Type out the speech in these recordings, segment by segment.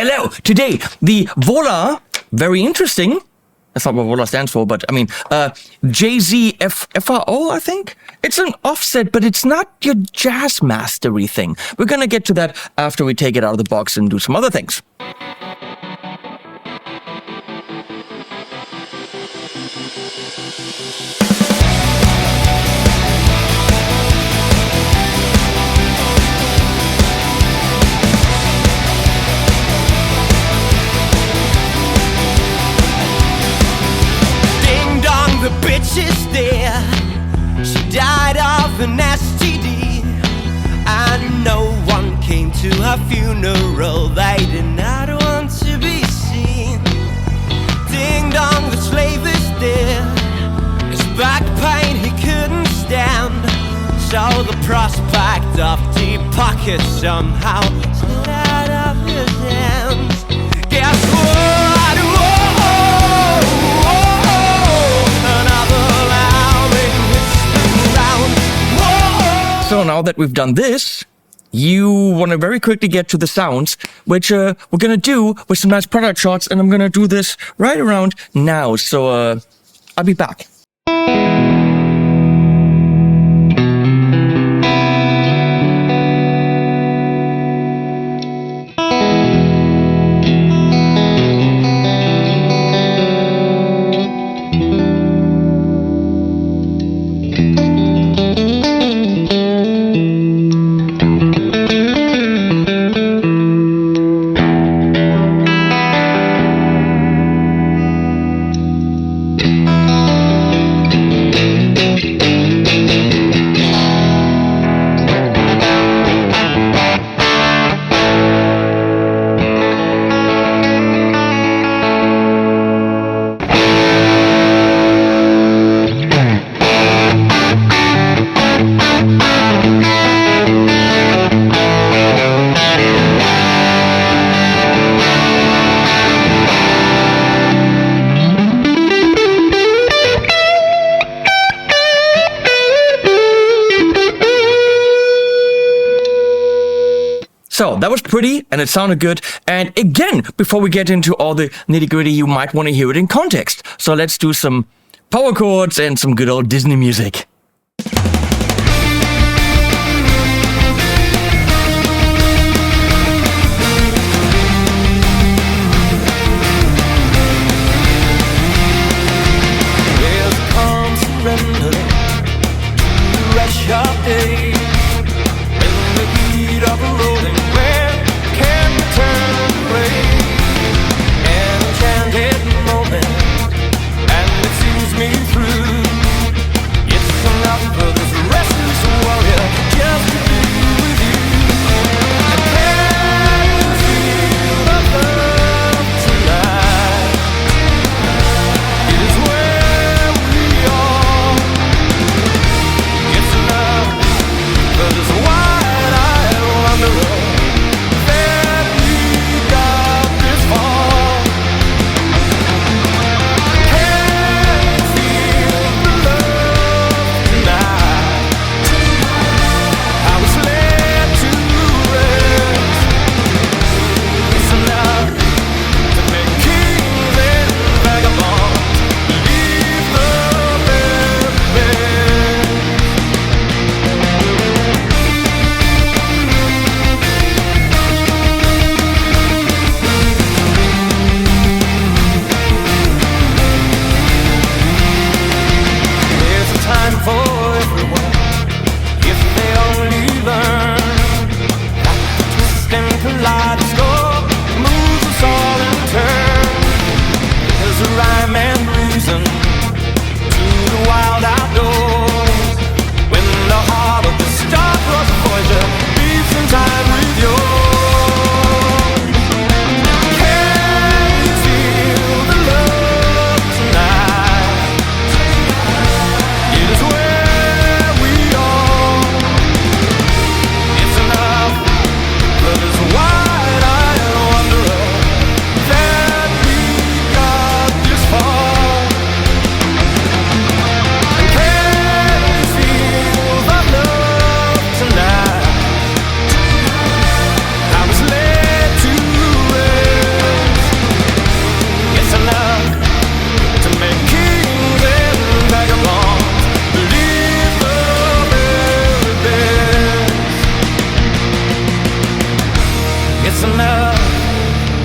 Hello. Today, the Vola, very interesting. That's not what Vola stands for, but I mean, JZFRO, I think? It's an offset, but it's not your jazz mastery thing. We're gonna get to that after we take it out of the box and do some other things. The bitch is there. She died of an STD, and no one came to her funeral. They did not want to be seen. Ding dong, the slave is there. His back pain he couldn't stand, so the prospect of deep pockets somehow slid out of his hands. Guess what? So now that we've done this, you want to very quickly get to the sounds, which we're going to do with some nice product shots, and I'm going to do this right around now. So I'll be back. So that was pretty and it sounded good. And again, before we get into all the nitty gritty, you might want to hear it in context. So let's do some power chords and some good old Disney music. There's calm surrender to the rush of day. In the heat of a rolling wave, can't turn away. An enchanted moment, and it sees me through. It's a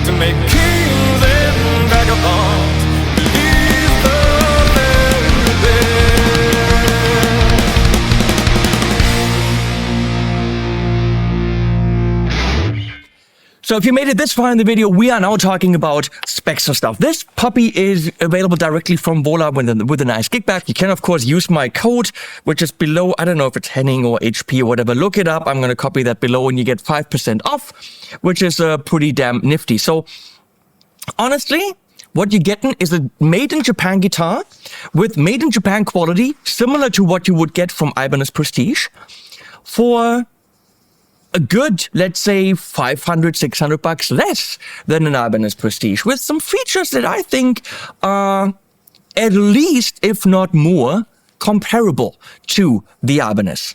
to make kings and vagabonds leave the land bare. So if you made it this far in the video, we are now talking about specs and stuff. This puppy is available directly from Vola with a nice kickback. You can, of course, use my code, which is below. I don't know if it's Henning or HP or whatever. Look it up. I'm going to copy that below and you get 5% off, which is pretty damn nifty. So honestly, what you're getting is a made in Japan guitar with made in Japan quality, similar to what you would get from Ibanez Prestige, for a good, let's say, $500-600 less than an Ibanez Prestige, with some features that I think are at least, if not more, comparable to the Ibanez.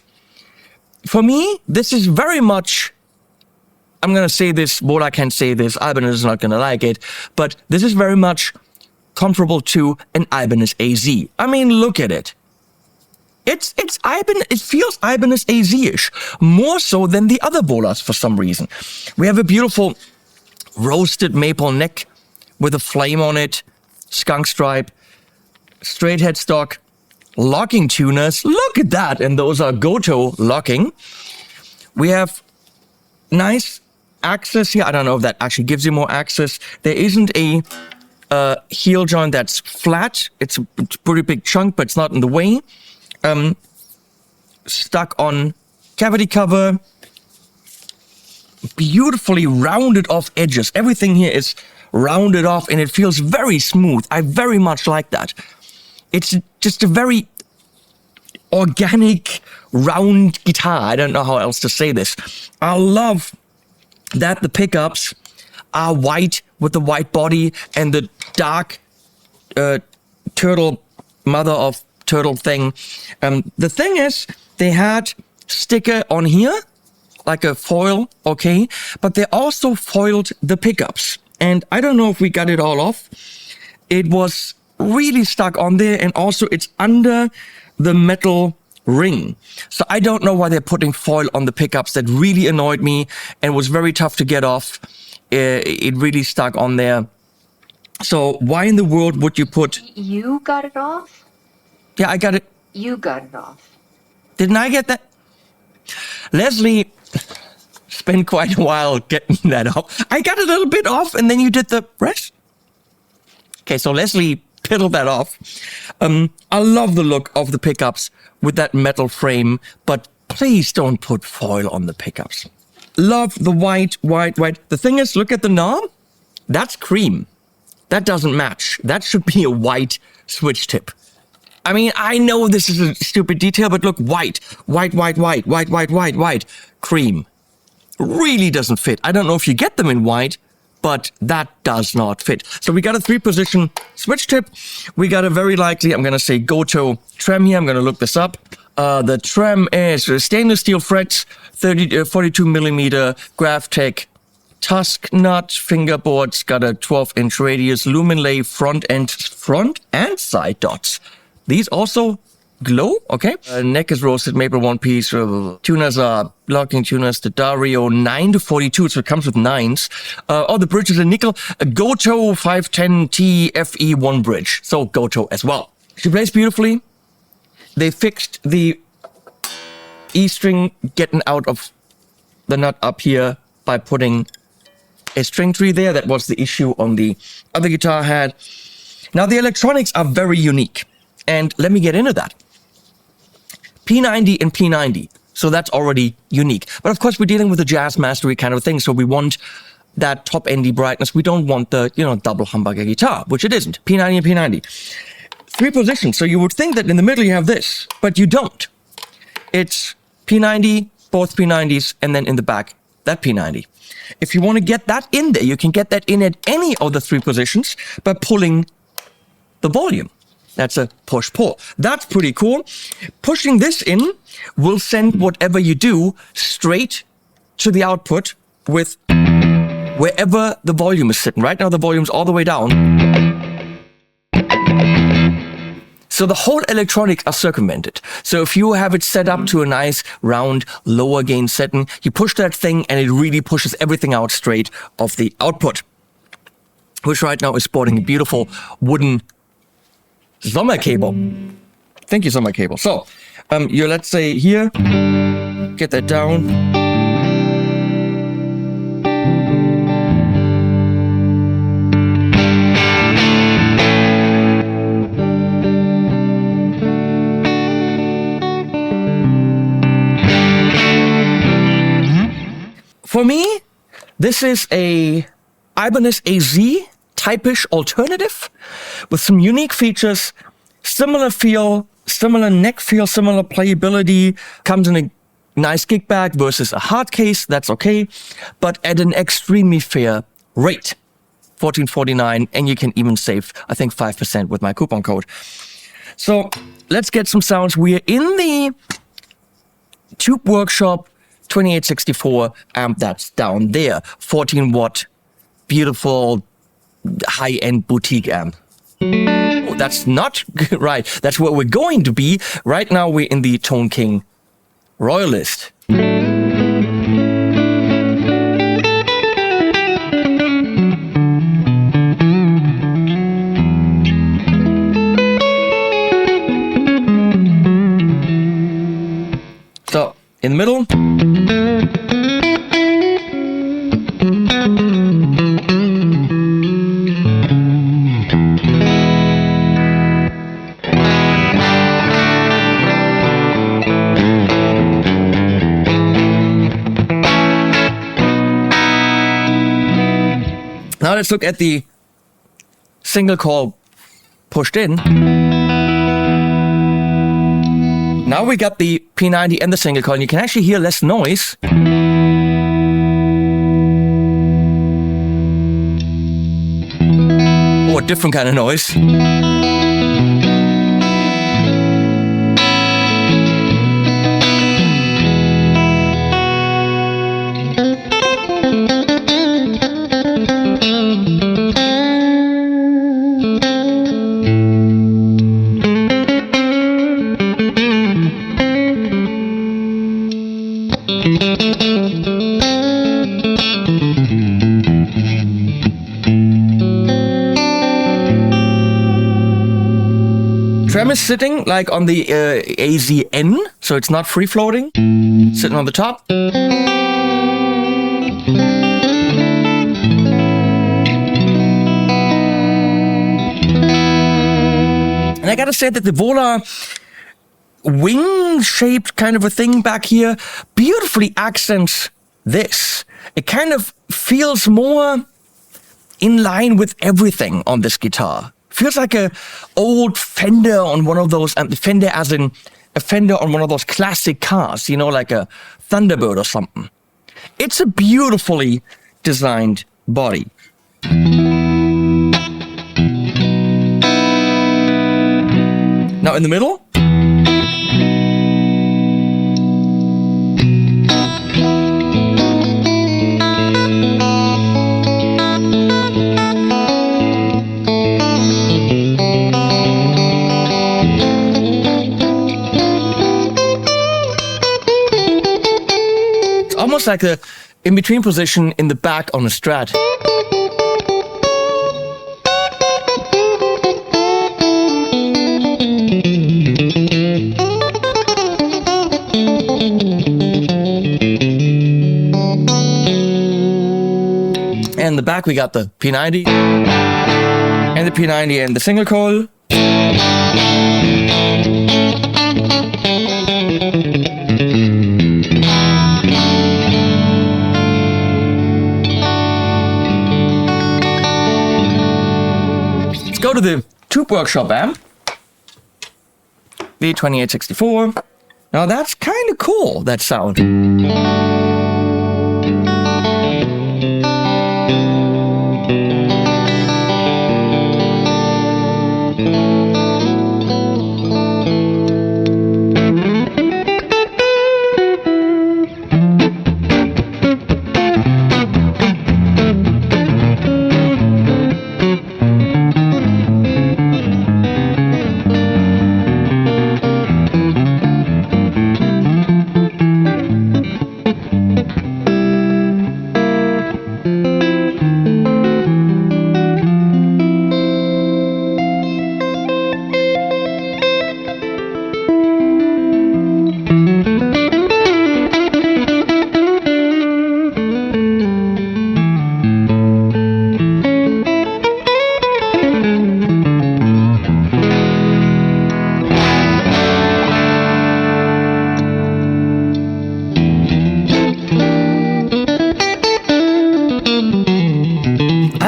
For me, this is very much, I'm going to say this, Vola can't say this, Ibanez is not going to like it, but this is very much comparable to an Ibanez AZ. I mean, look at it. It's Ibanez, it feels Ibanez AZ-ish, more so than the other Volas for some reason. We have a beautiful roasted maple neck with a flame on it, skunk stripe, straight headstock, locking tuners. Look at that, and those are Goto locking. We have nice access here. I don't know if that actually gives you more access. There isn't a heel joint that's flat. It's a pretty big chunk, but it's not in the way. Stuck on cavity cover, beautifully rounded off edges. Everything here is rounded off and it feels very smooth. I very much like that. It's just a very organic, round guitar. I don't know how else to say this. I love that the pickups are white with the white body and the dark turtle, mother of turtle thing. The thing is, they had sticker on here, like a foil, okay, but they also foiled the pickups. And I don't know if we got it all off. It was really stuck on there, and also it's under the metal ring. So I don't know why they're putting foil on the pickups. That really annoyed me and was very tough to get off. It really stuck on there. So why in the world would you put... You got it off? Yeah, I got it. You got it off. Didn't I get that? Leslie spent quite a while getting that off. I got a little bit off, and then you did the rest. Okay, so Leslie piddled that off. I love the look of the pickups with that metal frame, but please don't put foil on the pickups. Love the white. The thing is, look at the knob. That's cream. That doesn't match. That should be a white switch tip. I mean, I know this is a stupid detail, but look, white, cream. Really doesn't fit. I don't know if you get them in white, but that does not fit. So we got a 3-position switch tip. We got a very likely, I'm going to say Goto trem here. I'm going to look this up. The trem is stainless steel frets, 42 millimeter Graphtec tusk nut fingerboards, got a 12-inch radius, lumen lay front and side dots. These also glow, okay. Neck is roasted maple one piece. Tuners are locking tuners, the Dario 9 to 42, so it comes with 9s. The bridge is a nickel, a Goto 510T FE1 bridge, so Goto as well. She plays beautifully. They fixed the E string getting out of the nut up here by putting a string tree there. That was the issue on the other guitar I had. Now the electronics are very unique. And let me get into that. P90 and P90. So that's already unique. But of course, we're dealing with a jazz mastery kind of thing. So we want that top-endy brightness. We don't want the, double humbucker guitar, which it isn't. P90 and P90. 3 positions. So you would think that in the middle you have this, but you don't. It's P90, both P90s, and then in the back, that P90. If you want to get that in there, you can get that in at any of the 3 positions by pulling the volume. That's a push-pull. That's pretty cool. Pushing this in will send whatever you do straight to the output with wherever the volume is sitting. Right now the volume's all the way down. So the whole electronics are circumvented. So if you have it set up to a nice round lower gain setting, you push that thing and it really pushes everything out straight off the output. which right now is sporting a beautiful wooden Sommercable. Thank you, Sommercable. So, you let's say here, get that down. For me, this is a Ibanez AZ typish alternative with some unique features, similar feel, similar neck feel, similar playability, comes in a nice gig bag versus a hard case, that's okay, but at an extremely fair rate, $14.49, and you can even save, I think, 5% with my coupon code. So let's get some sounds. We are in the Tube Workshop 2864 amp that's down there, 14 watt, beautiful high-end boutique amp. Oh, that's not right. That's where we're going to be. Right now we're in the Tone King Royalist. So, in the middle. Now let's look at the single coil pushed in. Now we got the P90 and the single coil, and you can actually hear less noise. Or a different kind of noise. Trem is sitting like on the AZN, so it's not free floating. Sitting on the top. And I gotta say that the Vola wing-shaped kind of a thing back here beautifully accents this. It kind of feels more in line with everything on this guitar. Feels like a old Fender on one of those, Fender as in a Fender on one of those classic cars, you know, like a Thunderbird or something. It's a beautifully designed body. Now in the middle. Almost like a in-between position in the back on a Strat. And in the back we got the P90 and the P90 and the single coil. Go to the Tube Workshop amp, V2864. Now that's kind of cool, that sound.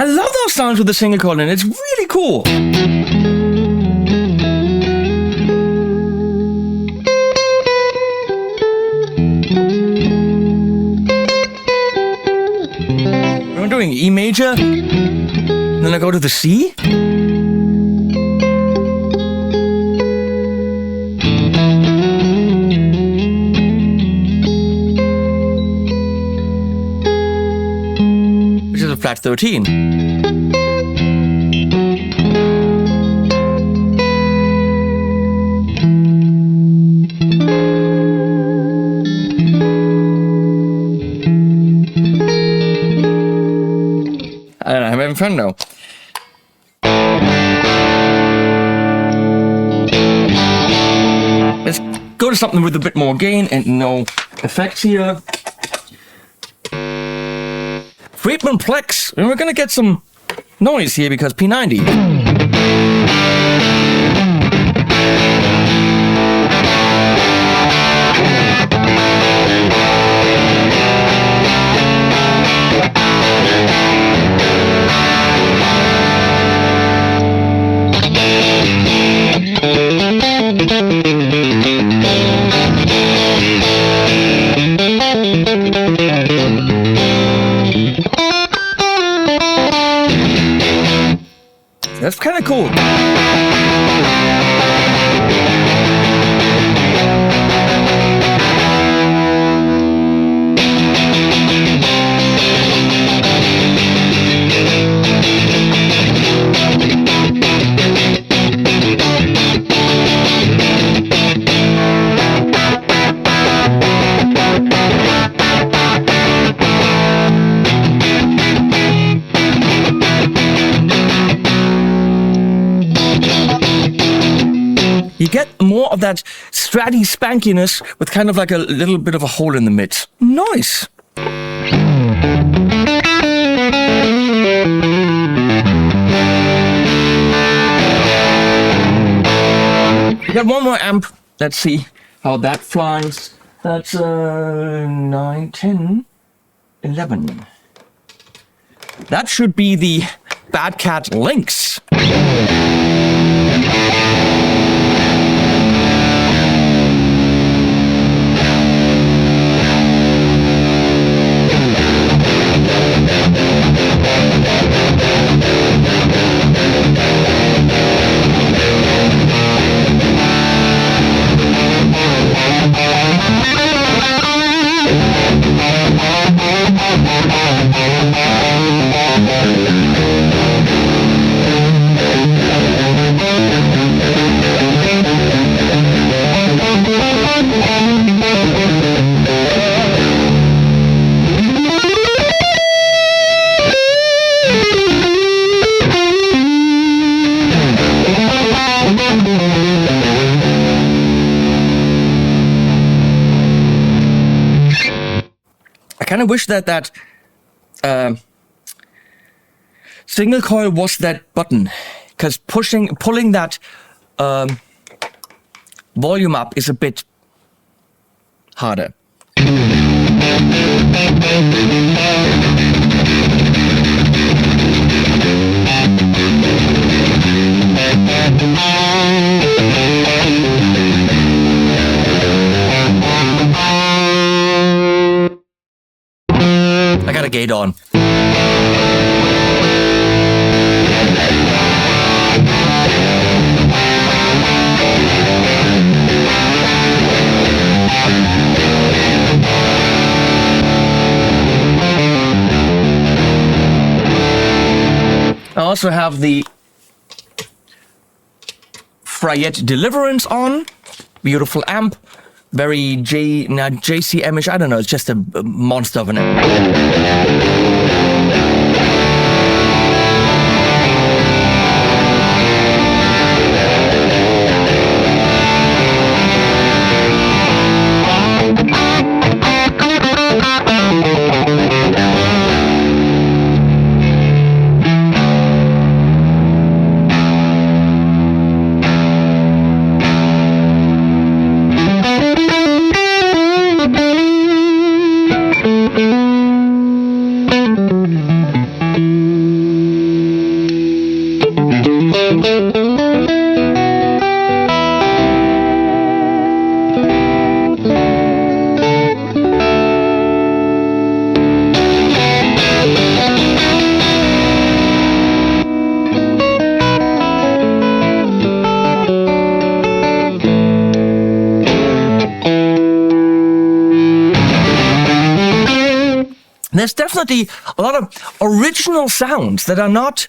I love those sounds with the single coil in it. It's really cool. I'm doing E major, then I go to the C. Which is a flat 13. I don't know, I'm having fun now. Let's go to something with a bit more gain and no effects here. Friedman Plex, and we're gonna get some noise here because P90. That's kind of cool. You get more of that stratty spankiness with kind of like a little bit of a hole in the mid. Nice. We got one more amp. Let's see how that flies. That's 9, 10, 11. That should be the Bad Cat Lynx. I kind of wish that single coil was that button, because pulling that volume up is a bit harder. I got a gate on. I also have the Fryette Deliverance on. Beautiful amp. Very JCM-ish. I don't know. It's just a monster of an amp. There's definitely a lot of original sounds that are not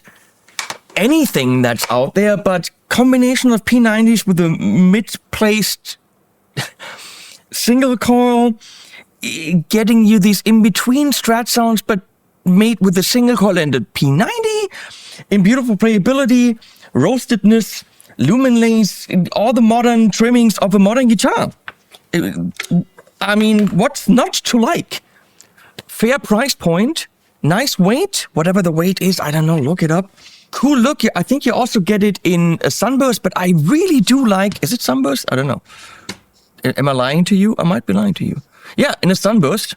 anything that's out there, but combination of P90s with a mid-placed single coil, getting you these in-between Strat sounds, but made with the single coil and the P90, in beautiful playability, roastedness, lumen lace, all the modern trimmings of a modern guitar. I mean, what's not to like? Fair price point, nice weight, whatever the weight is, I don't know, look it up. Cool look, I think you also get it in a sunburst, but I really do like, is it sunburst? I don't know. Am I lying to you? I might be lying to you. Yeah, in a sunburst.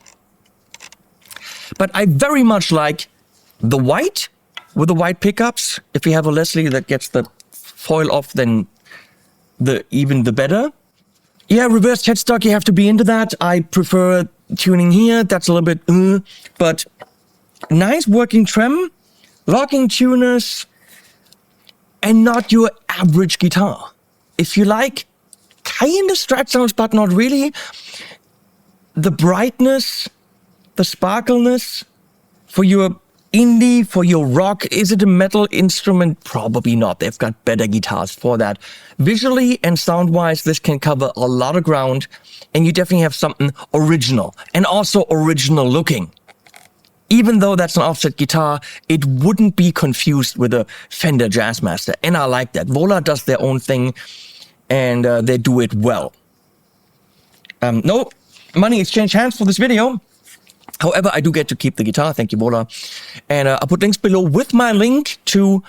But I very much like the white with the white pickups. If you have a Leslie that gets the foil off, then even the better. Yeah, reversed headstock, you have to be into that. I prefer tuning here, that's a little bit, but nice working trem, locking tuners, and not your average guitar. If you like kind of Strat sounds, but not really, the brightness, the sparkleness for your indie, for your rock, is it a metal instrument? Probably not. They've got better guitars for that. Visually and sound-wise, this can cover a lot of ground, and you definitely have something original, and also original looking. Even though that's an offset guitar, it wouldn't be confused with a Fender Jazzmaster, and I like that. Vola does their own thing, and they do it well. No money exchange hands for this video. However, I do get to keep the guitar. Thank you, Vola. And I'll put links below with my link to,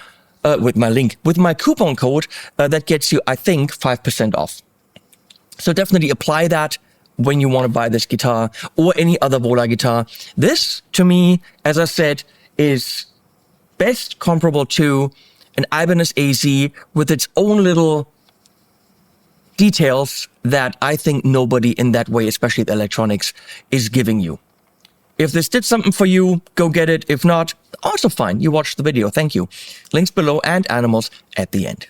with my coupon code that gets you, I think, 5% off. So definitely apply that when you want to buy this guitar or any other Vola guitar. This, to me, as I said, is best comparable to an Ibanez AZ with its own little details that I think nobody in that way, especially the electronics, is giving you. If this did something for you, go get it. If not, also fine. You watched the video. Thank you. Links below and animals at the end.